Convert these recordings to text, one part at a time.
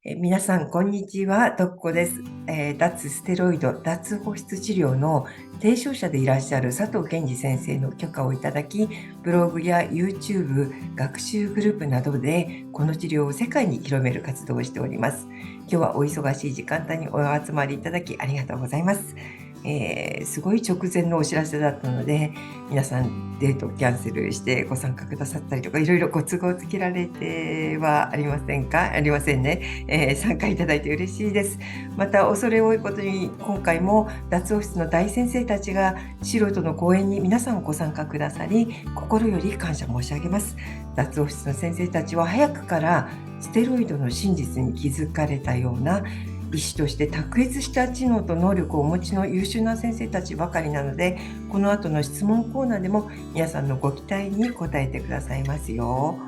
皆さん、こんにちは。とっこです。脱ステロイド、脱保湿治療の提唱者でいらっしゃる佐藤健二先生の許可をいただき、ブログや YouTube、学習グループなどでこの治療を世界に広める活動をしております。今日はお忙しい時間帯にお集まりいただきありがとうございます。すごい直前のお知らせだったので、皆さんデートをキャンセルしてご参加くださったりとか、いろいろご都合をつけられてはありませんか？ありませんね。参加いただいて嬉しいです。また恐れ多いことに、今回も脱保湿の大先生たちが素人の講演に皆さんご参加くださり、心より感謝申し上げます。脱保湿の先生たちは早くからステロイドの真実に気づかれたような、医師として卓越した知能と能力をお持ちの優秀な先生たちばかりなので、この後の質問コーナーでも皆さんのご期待に応えてくださいますよ。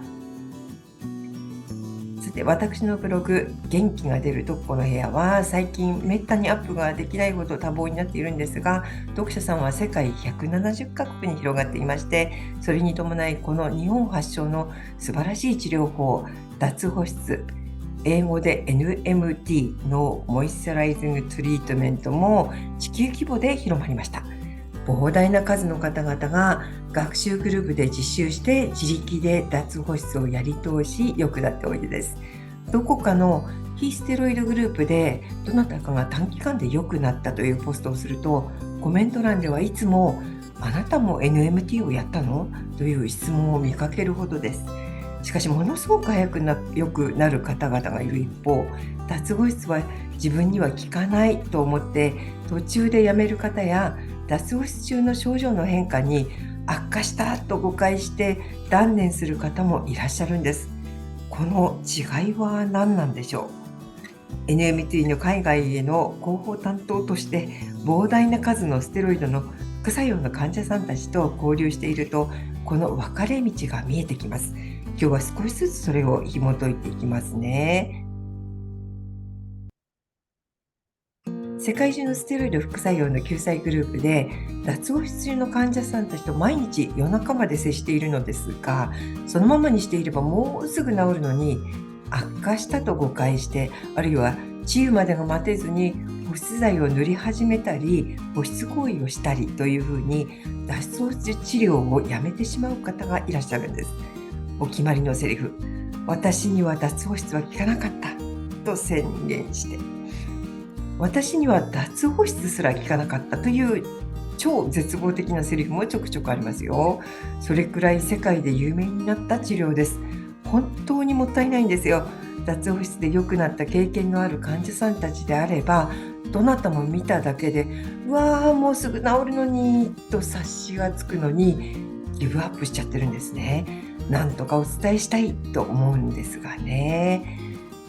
さて、私のブログ、元気が出るとっこの部屋は、最近めったにアップができないほど多忙になっているんですが、読者さんは世界170カ国に広がっていまして、それに伴いこの日本発祥の素晴らしい治療法、脱保湿、英語で NMT のモイスチャライジングトリートメントも地球規模で広まりました。膨大な数の方々が学習グループで実習して自力で脱保湿をやり通し良くなっておいでです。どこかの非ステロイドグループでどなたかが短期間で良くなったというポストをすると、コメント欄ではいつもあなたも NMT をやったのという質問を見かけるほどです。しかしものすごく良くなる方々がいる一方、脱保湿は自分には効かないと思って途中でやめる方や、脱保湿中の症状の変化に悪化したと誤解して断念する方もいらっしゃるんです。この違いは何なんでしょう？ NMT の海外への広報担当として膨大な数のステロイドの副作用の患者さんたちと交流していると、この分かれ道が見えてきます。今日は少しずつそれを紐解いていきますね。世界中のステロイド副作用の救済グループで脱保湿中の患者さんたちと毎日夜中まで接しているのですが、そのままにしていればもうすぐ治るのに悪化したと誤解して、あるいは治癒までが待てずに保湿剤を塗り始めたり保湿行為をしたりというふうに脱保湿治療をやめてしまう方がいらっしゃるんです。お決まりのセリフ、私には脱保湿は効かなかったと宣言して、私には脱保湿すら効かなかったという超絶望的なセリフもちょくちょくありますよ。それくらい世界で有名になった治療です。本当にもったいないんですよ。脱保湿で良くなった経験のある患者さんたちであれば、どなたも見ただけで、うわーもうすぐ治るのにと察しがつくのにギブアップしちゃってるんですね。なんとかお伝えしたいと思うんですがね。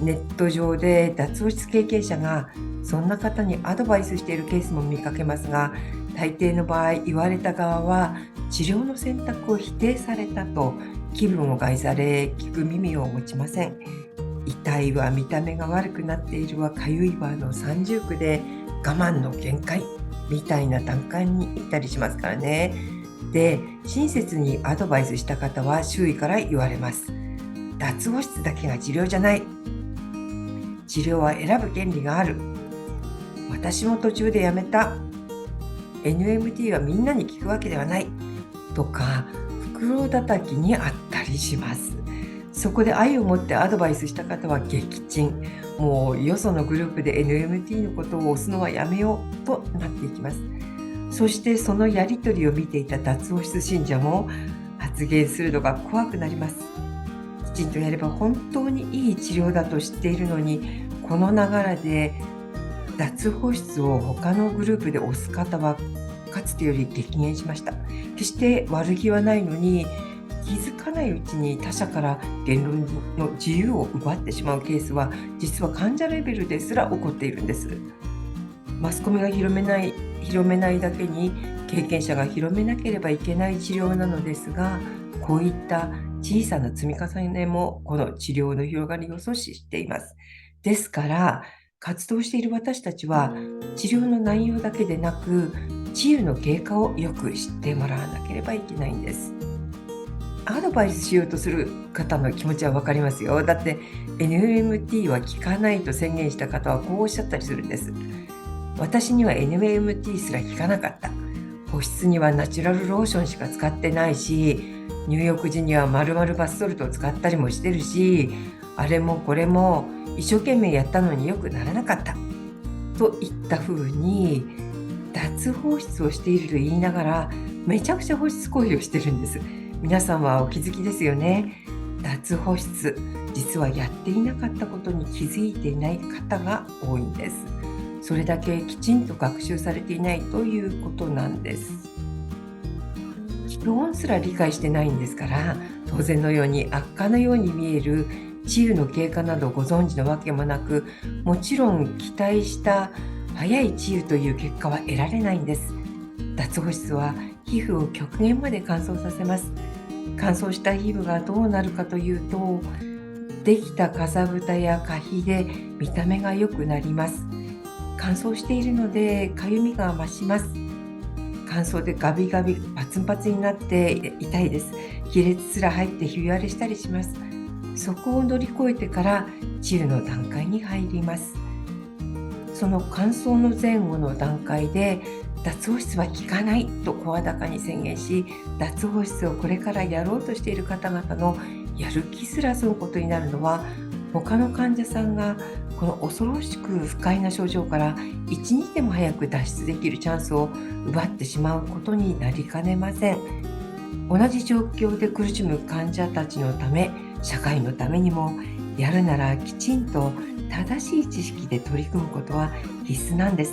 ネット上で脱保湿経験者がそんな方にアドバイスしているケースも見かけますが、大抵の場合言われた側は治療の選択を否定されたと気分を害され、聞く耳を持ちません。痛いは見た目が悪くなっているはかゆいはの三重苦で我慢の限界みたいな段階にいたりしますからね。で、親切にアドバイスした方は周囲から言われます。脱保湿だけが治療じゃない。治療は選ぶ権利がある。私も途中でやめた。NMT はみんなに効くわけではない。とか、袋叩きにあったりします。そこで愛を持ってアドバイスした方は撃沈。もうよそのグループで NMT のことを押すのはやめようとなっていきます。そしてそのやりとりを見ていた脱保湿信者も発言するのが怖くなります。きちんとやれば本当にいい治療だと知っているのに、この流れで脱保湿を他のグループで押す方はかつてより激減しました。決して悪気はないのに、気づかないうちに他者から言論の自由を奪ってしまうケースは実は患者レベルですら起こっているんです。マスコミが広めないだけに経験者が広めなければいけない治療なのですが、こういった小さな積み重ねもこの治療の広がりを阻止しています。ですから活動している私たちは治療の内容だけでなく治癒の経過をよく知ってもらわなければいけないんです。アドバイスしようとする方の気持ちは分かりますよ。だって NMT は効かないと宣言した方はこうおっしゃったりするんです。私には NMT すら効かなかった。保湿にはナチュラルローションしか使ってないし、入浴時には丸々バスソルトを使ったりもしてるし、あれもこれも一生懸命やったのによくならなかったといった風に脱放出をしていると言いながらめちゃくちゃ保湿行為をしてるんです。皆さんはお気づきですよね。脱保湿、実はやっていなかったことに気づいていない方が多いんです。それだけきちんと学習されていないということなんです。基本すら理解してないんですから、当然のように悪化のように見える治癒の経過などご存知のわけもなく、もちろん期待した早い治癒という結果は得られないんです。脱保湿は皮膚を極限まで乾燥させます。乾燥した皮膚がどうなるかというと、できたかさぶたやかひで見た目が良くなります。乾燥しているのでかゆみが増します。乾燥でガビガビパツンパツンになって痛いです。亀裂すら入ってひび割れしたりします。そこを乗り越えてから治癒の段階に入ります。その乾燥の前後の段階で脱保湿は効かないと声高に宣言し、脱保湿をこれからやろうとしている方々のやる気すらそのことになるのは、他の患者さんがこの恐ろしく不快な症状から一日でも早く脱出できるチャンスを奪ってしまうことになりかねません。同じ状況で苦しむ患者たちのため、社会のためにもやるならきちんと正しい知識で取り組むことは必須なんです。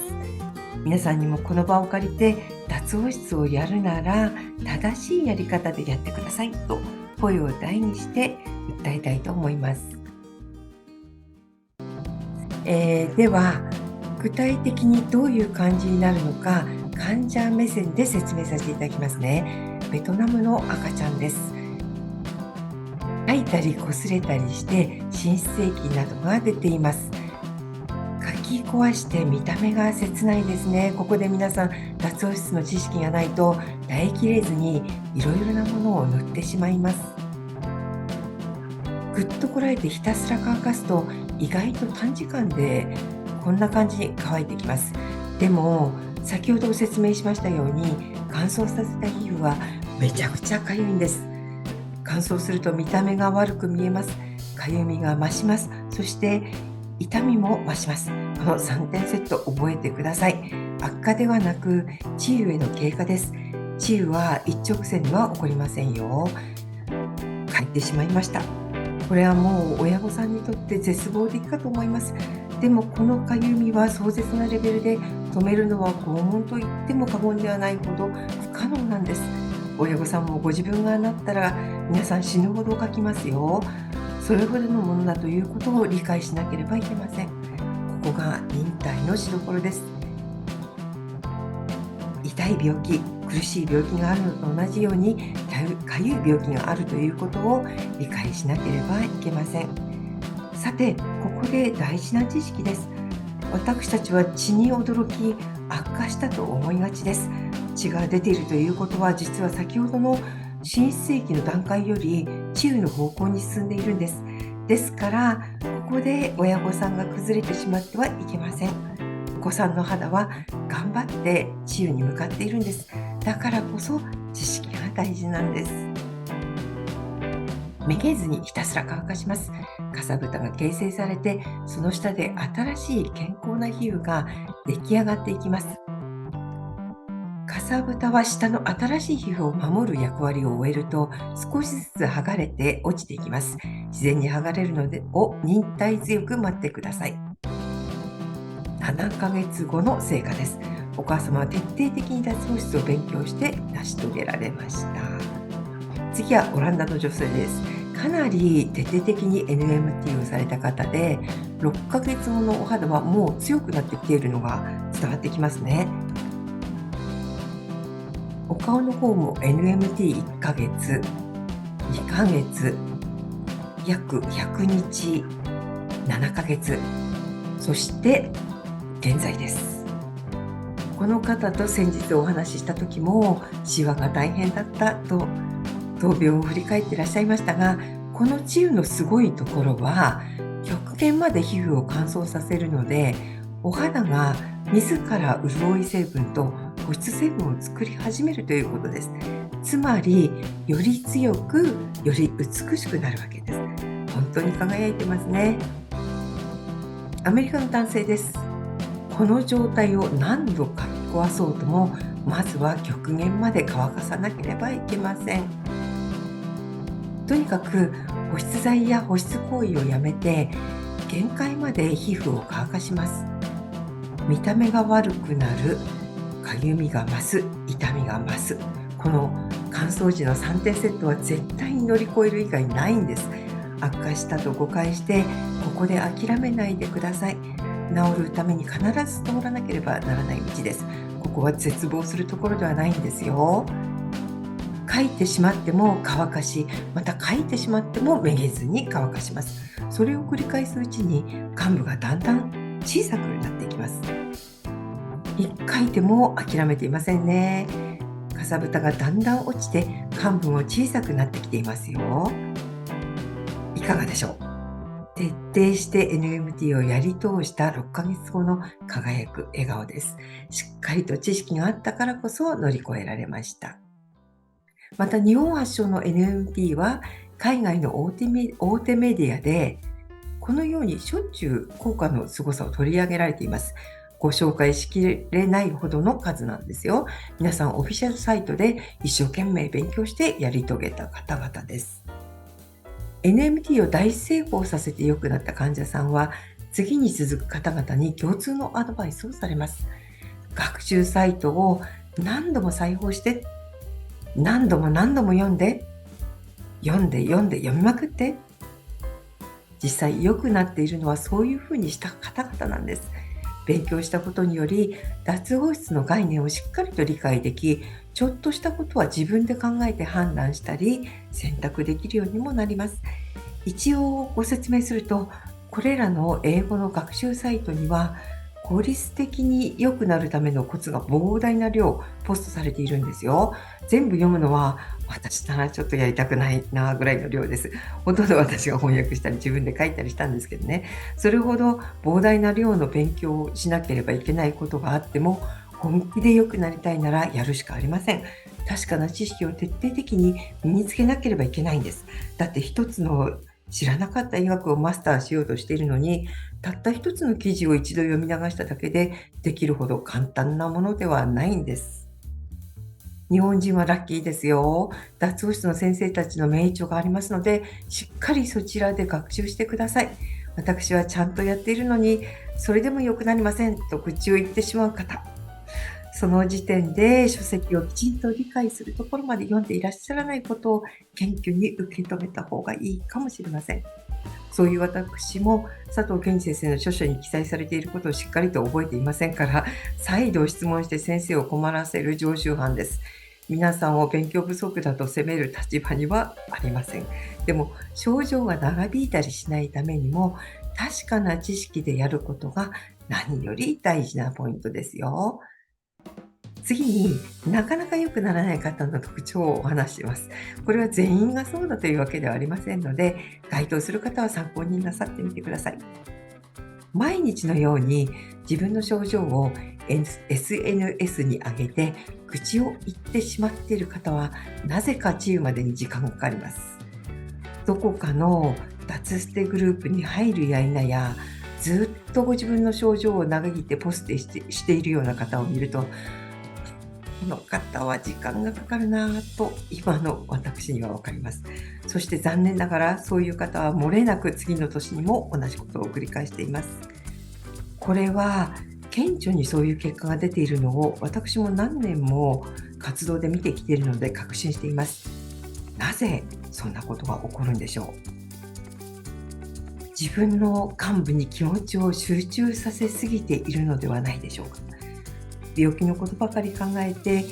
皆さんにもこの場を借りて脱保湿をやるなら正しいやり方でやってくださいと声を大にして訴えたいと思います。では具体的にどういう感じになるのか患者目線で説明させていただきますね。ベトナムの赤ちゃんです。吐いたり擦れたりして浸出液などが出ています。かき壊して見た目が切ないですね。ここで皆さん脱保湿の知識がないと耐えきれずにいろいろなものを塗ってしまいます。ぐっとこらえてひたすら乾かすと意外と短時間でこんな感じに乾いてきます。でも先ほど説明しましたように乾燥させた皮膚はめちゃくちゃかゆいんです。乾燥すると見た目が悪く見えます。かゆみが増します。そして痛みも増します。この3点セット覚えてください。悪化ではなく治癒への経過です。治癒は一直線には起こりませんよ。書いてしまいました。これはもう親御さんにとって絶望的かと思います。でもこのかゆみは壮絶なレベルで止めるのは拷問と言っても過言ではないほど不可能なんです。親御さんもご自分がなったら皆さん死ぬほど書きますよ。それほどのものだということを理解しなければいけません。ここが忍耐のしどころです。痛い病気、苦しい病気があるのと同じようにかゆい病気があるということを理解しなければいけません。さて、ここで大事な知識です。私たちは血に驚き悪化したと思いがちです。血が出ているということは実は先ほどの浸出液の段階より治癒の方向に進んでいるんです。ですからここで親御さんが崩れてしまってはいけません。お子さんの肌は頑張って治癒に向かっているんです。だからこそ知識が大事なんです。めげずにひたすら乾かします。かさぶたが形成されてその下で新しい健康な皮膚が出来上がっていきます。かさぶたは下の新しい皮膚を守る役割を終えると少しずつ剥がれて落ちていきます。自然に剥がれるので忍耐強く待ってください。7ヶ月後の成果です。お母様は徹底的に脱保湿を勉強して成し遂げられました。次はオランダの女性です。かなり徹底的に NMT をされた方で6ヶ月後のお肌はもう強くなってきているのが伝わってきますね。お顔の方も NMT1 ヶ月、2ヶ月、約100日、7ヶ月、そして現在です。この方と先日お話しした時もシワが大変だったと闘病を振り返っていらっしゃいましたが、この治癒のすごいところは、極限まで皮膚を乾燥させるので、お肌が自ら潤い成分と保湿成分を作り始めるということです。つまり、より強く、より美しくなるわけです。本当に輝いてますね。アメリカの男性です。この状態を何度かき壊そうとも、まずは極限まで乾かさなければいけません。とにかく保湿剤や保湿行為をやめて、限界まで皮膚を乾かします。見た目が悪くなる、かゆみが増す、痛みが増す、この乾燥時の3点セットは絶対に乗り越える以外ないんです。悪化したと誤解して、ここで諦めないでください。治るために必ず通らなければならない道です。ここは絶望するところではないんですよ。書いてしまっても乾かし、また書いてしまってもめげずに乾かします。それを繰り返すうちに患部がだんだん小さくなっていきます。書いても諦めていませんね。かさぶたがだんだん落ちて患部も小さくなってきていますよ。いかがでしょう。徹底して NMT をやり通した6ヶ月後の輝く笑顔です。しっかりと知識があったからこそ乗り越えられました。また日本発祥の NMT は海外の大手メディアでこのようにしょっちゅう効果の凄さを取り上げられています。ご紹介しきれないほどの数なんですよ。皆さんオフィシャルサイトで一生懸命勉強してやり遂げた方々です。NMT を大成功させて良くなった患者さんは次に続く方々に共通のアドバイスをされます。学習サイトを何度も再放して、何度も読んで読みまくって。実際良くなっているのはそういうふうにした方々なんです。勉強したことにより脱毛質の概念をしっかりと理解でき、ちょっとしたことは自分で考えて判断したり選択できるようにもなります。一応ご説明すると、これらの英語の学習サイトには効率的に良くなるためのコツが膨大な量ポストされているんですよ。全部読むのは私ならちょっとやりたくないなぐらいの量です。ほとんど私が翻訳したり自分で書いたりしたんですけどね。それほど膨大な量の勉強をしなければいけないことがあっても、本気で良くなりたいならやるしかありません。確かな知識を徹底的に身につけなければいけないんです。だって一つの知らなかった医学をマスターしようとしているのに、たった一つの記事を一度読み流しただけでできるほど簡単なものではないんです。日本人はラッキーですよ。脱毛室の先生たちの名著がありますので、しっかりそちらで学習してください。私はちゃんとやっているのに、それでも良くなりませんと口を言ってしまう方。その時点で書籍をきちんと理解するところまで読んでいらっしゃらないことを謙虚に受け止めた方がいいかもしれません。そういう私も佐藤健二先生の著書に記載されていることをしっかりと覚えていませんから、再度質問して先生を困らせる常習犯です。皆さんを勉強不足だと責める立場にはありません。でも症状が長引いたりしないためにも、確かな知識でやることが何より大事なポイントですよ。次になかなか良くならない方の特徴をお話しします。これは全員がそうだというわけではありませんので、該当する方は参考になさってみてください。毎日のように自分の症状を SNS に上げて愚痴を言ってしまっている方は、なぜか治癒までに時間がかかります。どこかの脱捨てグループに入るや否や、ずっとご自分の症状を長引いてポストしているような方を見ると、この方は時間がかかるなぁと今の私には分かります。そして残念ながらそういう方は漏れなく次の年にも同じことを繰り返しています。これは顕著にそういう結果が出ているのを私も何年も活動で見てきているので確信しています。なぜそんなことが起こるんでしょう。自分の幹部に気持ちを集中させすぎているのではないでしょうか。病気のことばかり考えて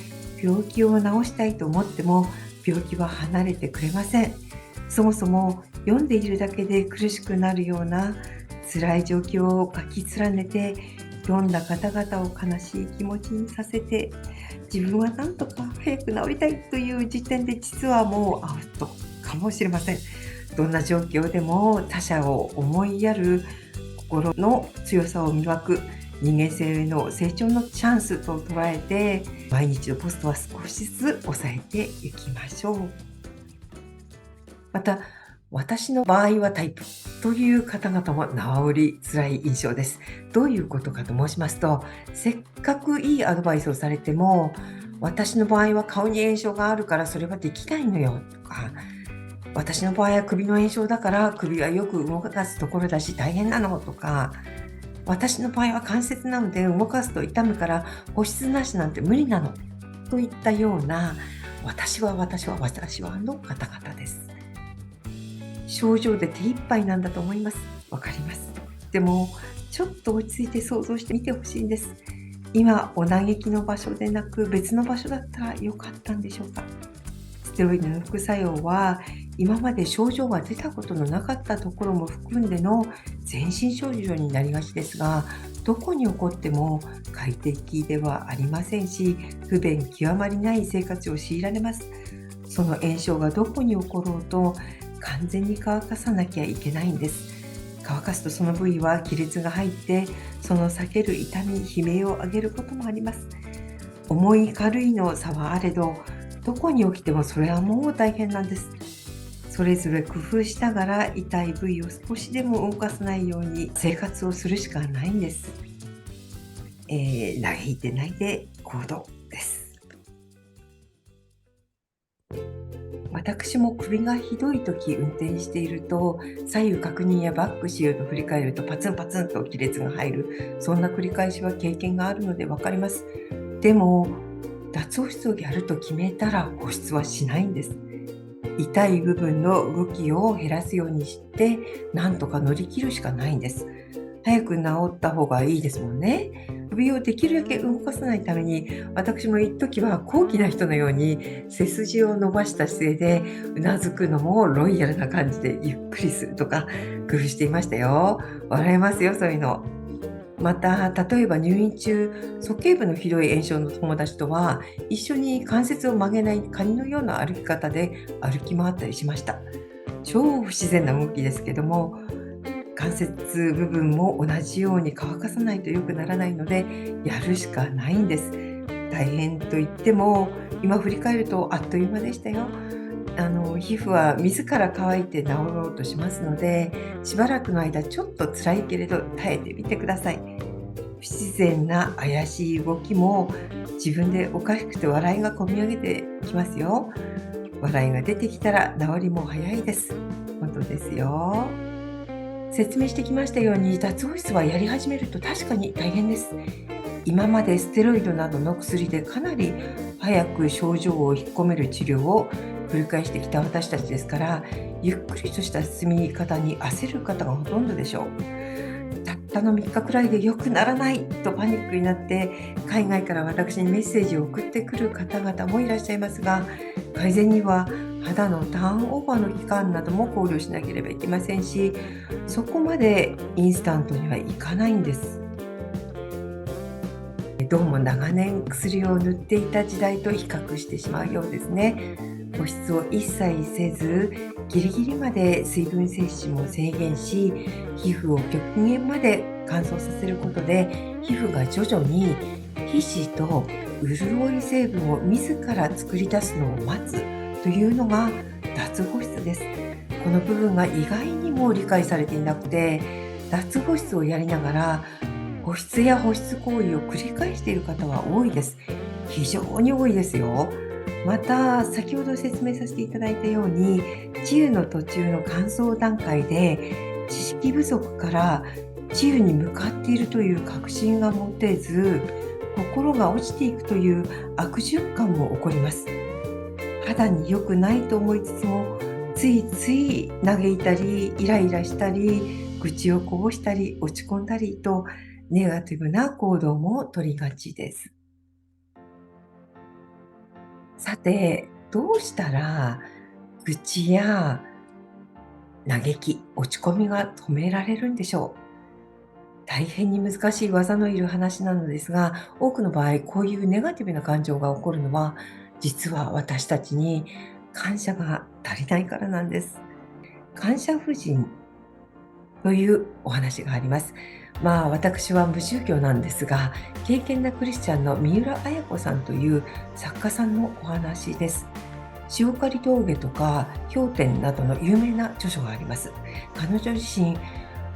病気を治したいと思っても病気は離れてくれません。そもそも読んでいるだけで苦しくなるような辛い状況を書き連ねて読んだ方々を悲しい気持ちにさせて、自分はなんとか早く治りたいという時点で実はもうアウトかもしれません。どんな状況でも他者を思いやる心の強さを磨く人間性の成長のチャンスと捉えて、毎日のポストは少しずつ抑えていきましょう。また、私の場合はタイプという方々も治りづらい印象です。どういうことかと申しますと、せっかくいいアドバイスをされても、私の場合は顔に炎症があるからそれはできないのよとか、私の場合は首の炎症だから首はよく動かすところだし大変なのとか、私の場合は関節なので動かすと痛むから保湿なしなんて無理なのといったような、私はの方々です。症状で手一杯なんだと思います。わかります。でも、ちょっと落ち着いて想像してみてほしいんです。今、お嘆きの場所でなく別の場所だったらよかったんでしょうか。ステロイドの副作用は、今まで症状が出たことのなかったところも含んでの全身症状になりがちですが、どこに起こっても快適ではありませんし、不便極まりない生活を強いられます。その炎症がどこに起ころうと、完全に乾かさなきゃいけないんです。乾かすとその部位は亀裂が入って、その避ける痛み、悲鳴を上げることもあります。重い軽いの差はあれど、どこに起きてもそれはもう大変なんです。それぞれ工夫しながら痛い部位を少しでも動かさないように生活をするしかないんです。嘆いて泣いて行動です。私も首がひどい時運転していると、左右確認やバックしようと振り返るとパツンパツンと亀裂が入る、そんな繰り返しは経験があるので分かります。でも脱毛室をやると決めたら保湿はしないんです。痛い部分の動きを減らすようにして、なんとか乗り切るしかないんです。早く治った方がいいですもんね。首をできるだけ動かさないために、私も一時は高貴な人のように背筋を伸ばした姿勢でうなずくのもロイヤルな感じでゆっくりするとか工夫していましたよ。笑えますよ、そういうの。また、例えば入院中、鼠径部のひどい炎症の友達とは、一緒に関節を曲げないカニのような歩き方で歩き回ったりしました。超不自然な動きですけども、関節部分も同じように乾かさないと良くならないので、やるしかないんです。大変と言っても、今振り返るとあっという間でしたよ。皮膚は自ら乾いて治ろうとしますので、しばらくの間ちょっと辛いけれど耐えてみてください。不自然な怪しい動きも自分でおかしくて笑いがこみ上げてきますよ。笑いが出てきたら治りも早いです。本当ですよ。説明してきましたように、脱毛質はやり始めると確かに大変です。今までステロイドなどの薬でかなり早く症状を引っ込める治療を繰り返してきた私たちですから、ゆっくりとした進み方に焦る方がほとんどでしょう。たったの3日くらいで良くならないとパニックになって海外から私にメッセージを送ってくる方々もいらっしゃいますが、改善には肌のターンオーバーの期間なども考慮しなければいけませんし、そこまでインスタントにはいかないんです。どうも長年薬を塗っていた時代と比較してしまうようですね。保湿を一切せず、ギリギリまで水分摂取も制限し、皮膚を極限まで乾燥させることで、皮膚が徐々に皮脂と潤い成分を自ら作り出すのを待つというのが脱保湿です。この部分が意外にも理解されていなくて、脱保湿をやりながら保湿や保湿行為を繰り返している方は多いです。非常に多いですよ。また、先ほど説明させていただいたように、治癒の途中の乾燥段階で、知識不足から治癒に向かっているという確信が持てず、心が落ちていくという悪循環も起こります。肌に良くないと思いつつも、ついつい嘆いたり、イライラしたり、愚痴をこぼしたり、落ち込んだりと、ネガティブな行動も取りがちです。さて、どうしたら愚痴や嘆き、落ち込みが止められるんでしょう。大変に難しい技のいる話なのですが、多くの場合、こういうネガティブな感情が起こるのは、実は私たちに感謝が足りないからなんです。感謝不尽というお話があります。私は無宗教なんですが、敬虔なクリスチャンの三浦綾子さんという作家さんのお話です。塩刈峠とか氷点などの有名な著書があります。彼女自身、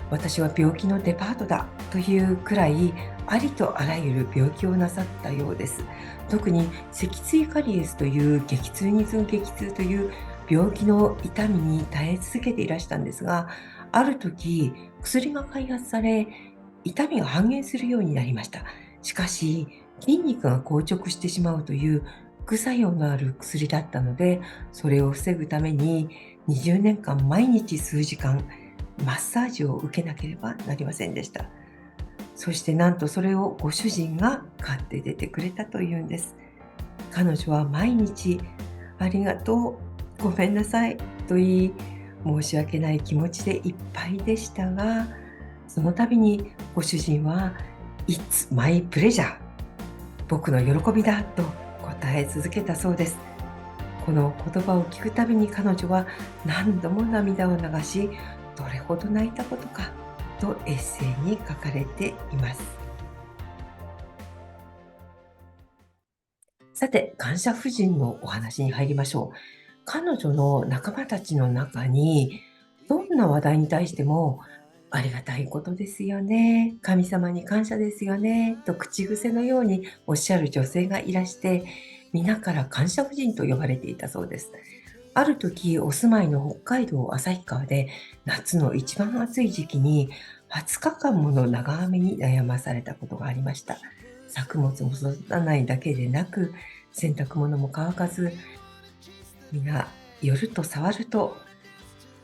私は病気のデパートだというくらい、ありとあらゆる病気をなさったようです。特に脊椎カリエスという激痛に次ぐ激痛という病気の痛みに耐え続けていらしたんですが、ある時、薬が開発され、痛みが半減するようになりました。しかし、筋肉が硬直してしまうという副作用のある薬だったので、それを防ぐために20年間毎日数時間マッサージを受けなければなりませんでした。そしてなんとそれをご主人が買って出てくれたというんです。彼女は毎日ありがとう、ごめんなさいと言い、申し訳ない気持ちでいっぱいでしたが、その度にご主人は It's my pleasure、 僕の喜びだと答え続けたそうです。この言葉を聞くたびに彼女は何度も涙を流し、どれほど泣いたことかとエッセイに書かれています。さて、感謝婦人のお話に入りましょう。彼女の仲間たちの中に、どんな話題に対しても、ありがたいことですよね、神様に感謝ですよね、と口癖のようにおっしゃる女性がいらして、皆から感謝婦人と呼ばれていたそうです。ある時、お住まいの北海道旭川で、夏の一番暑い時期に、20日間もの長雨に悩まされたことがありました。作物も育たないだけでなく、洗濯物も乾かず、皆、寄ると触ると、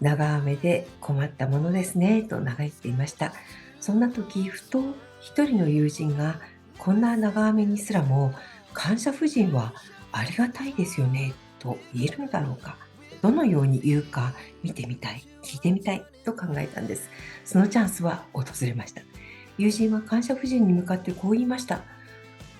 長雨で困ったものですね、と嘆いていました。そんな時、ふと一人の友人が、こんな長雨にすらも、感謝婦人はありがたいですよね、と言えるのだろうか。どのように言うか見てみたい、聞いてみたいと考えたんです。そのチャンスは訪れました。友人は感謝婦人に向かってこう言いました。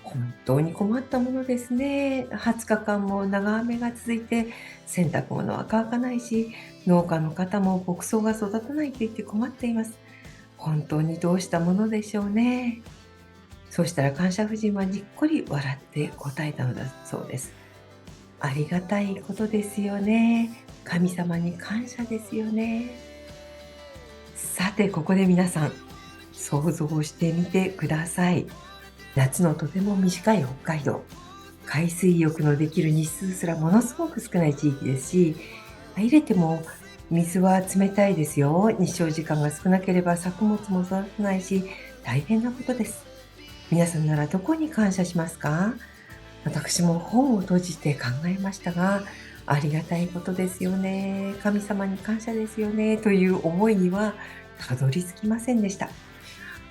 本当に困ったものですね。20日間も長雨が続いて、洗濯物は乾かないし、農家の方も牧草が育たないと言って困っています。本当にどうしたものでしょうね。そうしたら感謝夫人はにっこり笑って答えたのだそうです。ありがたいことですよね。神様に感謝ですよね。さて、ここで皆さん、想像してみてください。夏のとても短い北海道。海水浴のできる日数すらものすごく少ない地域ですし、入れても水は冷たいですよ。日照時間が少なければ作物も育たないし、大変なことです。皆さんならどこに感謝しますか？私も本を閉じて考えましたが、ありがたいことですよね。神様に感謝ですよね。という思いにはたどり着きませんでした。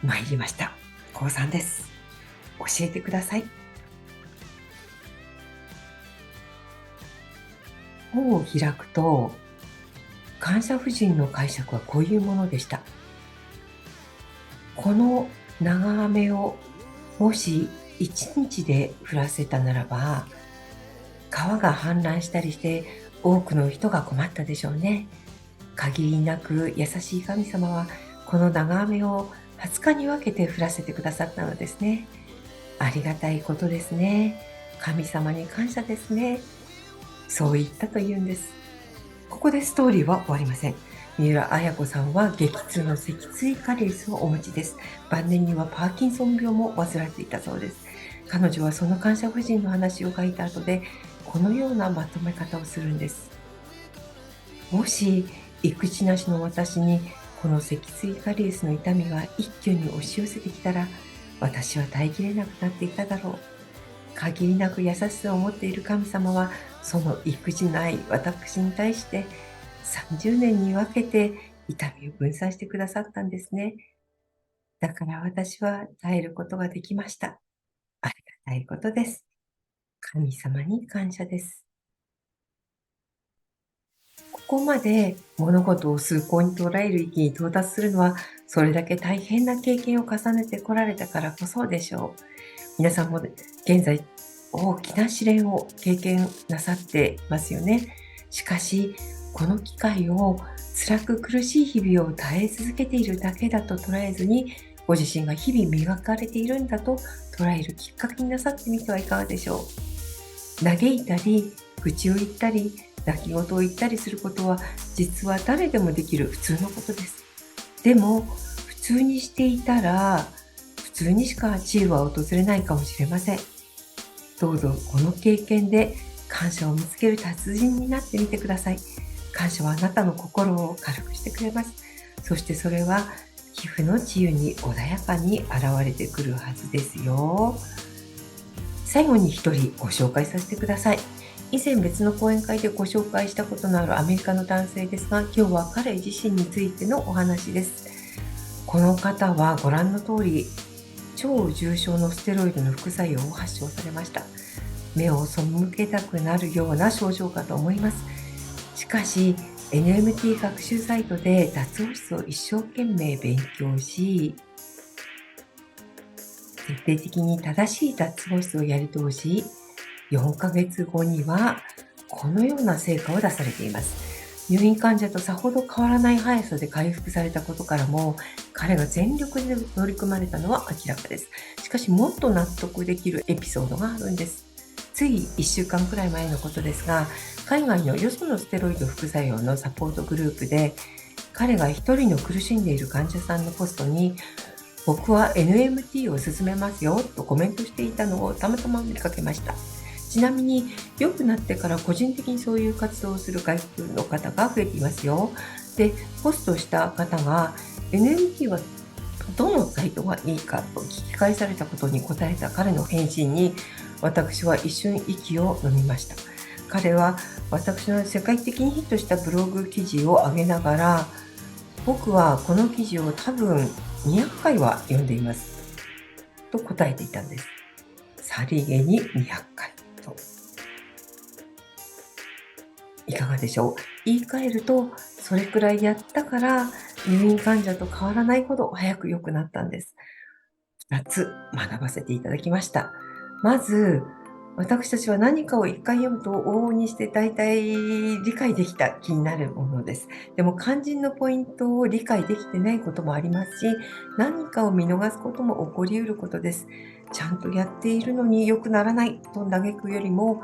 参りました。高3です。教えてください。本を開くと、感謝婦人の解釈はこういうものでした。この長雨をもし1日で降らせたならば、川が氾濫したりして多くの人が困ったでしょうね。限りなく優しい神様はこの長雨を20日に分けて降らせてくださったのですね。ありがたいことですね。神様に感謝ですね。そう言ったというんです。ここでストーリーは終わりません。三浦綾子さんは激痛の脊椎カリエスをお持ちです。晩年にはパーキンソン病も患っていたそうです。彼女はその感謝婦人の話を書いた後で、このようなまとめ方をするんです。もし、育児なしの私に、この脊椎カリエスの痛みが一挙に押し寄せてきたら、私は耐えきれなくなっていただろう。限りなく優しさを持っている神様は、その育児ない私に対して30年に分けて痛みを分散してくださったんですね。だから私は耐えることができました。ありがたいことです。神様に感謝です。こまで物事を崇高に捉える域に到達するのは、それだけ大変な経験を重ねてこられたからこそでしょう。皆さんも現在、大きな試練を経験なさっていますよね。しかし、この機会を辛く苦しい日々を耐え続けているだけだと捉えずに、ご自身が日々磨かれているんだと捉えるきっかけになさってみてはいかがでしょう。嘆いたり、愚痴を言ったり、泣き言を言ったりすることは、実は誰でもできる普通のことです。でも、普通にしていたら、普通にしか治癒は訪れないかもしれません。どうぞこの経験で感謝を見つける達人になってみてください。感謝はあなたの心を軽くしてくれます。そしてそれは皮膚の治癒に穏やかに現れてくるはずですよ。最後に一人ご紹介させてください。以前別の講演会でご紹介したことのあるアメリカの男性ですが、今日は彼自身についてのお話です。この方はご覧の通り、超重症のステロイドの副作用を発症されました。目を背けたくなるような症状かと思います。しかし、NMT 学習サイトで脱毛質を一生懸命勉強し、徹底的に正しい脱毛質をやり通し、4ヶ月後にはこのような成果を出されています。入院患者とさほど変わらない速さで回復されたことからも、彼が全力で乗り組まれたのは明らかです。しかし、もっと納得できるエピソードがあるんです。つい1週間くらい前のことですが、海外のよそのステロイド副作用のサポートグループで、彼が一人の苦しんでいる患者さんのポストに、僕は NMT を勧めますよとコメントしていたのをたまたま見かけました。ちなみに、良くなってから個人的にそういう活動をする外国の方が増えていますよ。で、ポストした方が NMT はどのサイトがいいかと聞き返されたことに答えた彼の返信に、私は一瞬息を飲みました。彼は私の世界的にヒットしたブログ記事を上げながら、僕はこの記事を多分200回は読んでいますと答えていたんです。さりげに200回と。いかがでしょう。言い換えると、それくらいやったから入院患者と変わらないほど早く良くなったんです。2つ学ばせていただきました。まず、私たちは何かを1回読むと往々にして大体理解できた気になるものです。でも肝心のポイントを理解できてないこともありますし、何かを見逃すことも起こり得ることです。ちゃんとやっているのに良くならないと嘆くよりも、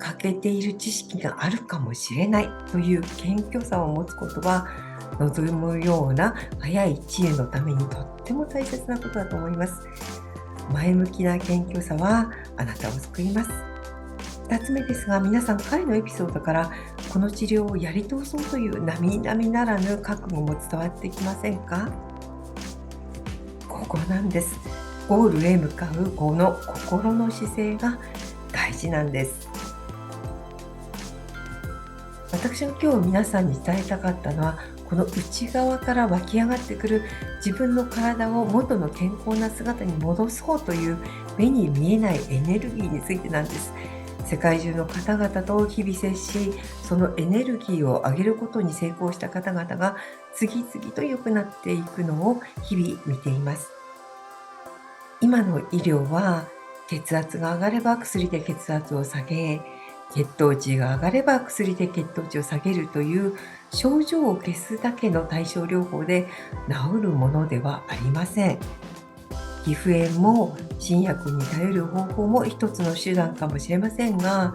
欠けている知識があるかもしれないという謙虚さを持つことは、望むような早い治癒のためにとっても大切なことだと思います。前向きな謙虚さはあなたを救います。2つ目ですが、皆さん彼のエピソードからこの治療をやり通そうという並々ならぬ覚悟も伝わってきませんか？ここなんです。ゴールへ向かうこの心の姿勢が大事なんです。私が今日皆さんに伝えたかったのは、この内側から湧き上がってくる自分の体を元の健康な姿に戻そうという目に見えないエネルギーについてなんです。世界中の方々と日々接し、そのエネルギーを上げることに成功した方々が次々と良くなっていくのを日々見ています。今の医療は血圧が上がれば薬で血圧を下げ、血糖値が上がれば薬で血糖値を下げるという症状を消すだけの対症療法で治るものではありません。皮膚炎も新薬に頼る方法も一つの手段かもしれませんが、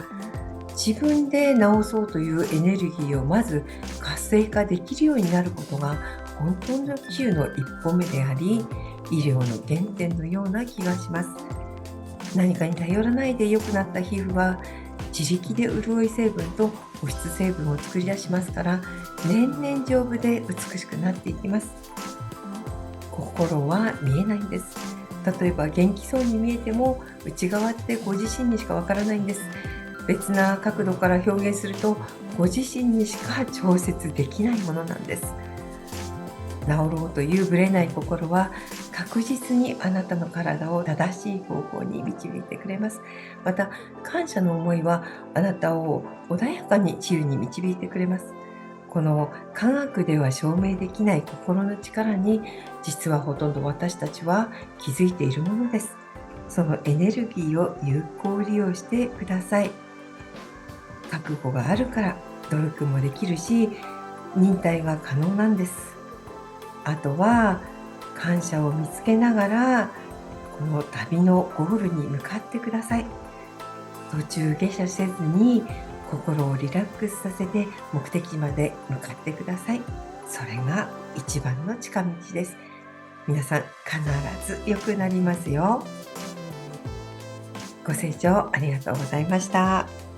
自分で治そうというエネルギーをまず活性化できるようになることが本当の治癒の一歩目であり、医療の原点のような気がします。何かに頼らないで良くなった皮膚は自力で潤い成分と保湿成分を作り出しますから、年々丈夫で美しくなっていきます。心は見えないんです。例えば元気そうに見えても内側ってご自身にしかわからないんです。別な角度から表現すると、ご自身にしか調節できないものなんです。治ろうというぶれない心は確実にあなたの体を正しい方向に導いてくれます。また、感謝の思いはあなたを穏やかに治癒に導いてくれます。この科学では証明できない心の力に、実はほとんど私たちは気づいているものです。そのエネルギーを有効利用してください。覚悟があるから努力もできるし、忍耐が可能なんです。あとは感謝を見つけながら、この旅のゴールに向かってください。途中下車せずに心をリラックスさせて目的地まで向かってください。それが一番の近道です。皆さん必ず良くなりますよ。ご清聴ありがとうございました。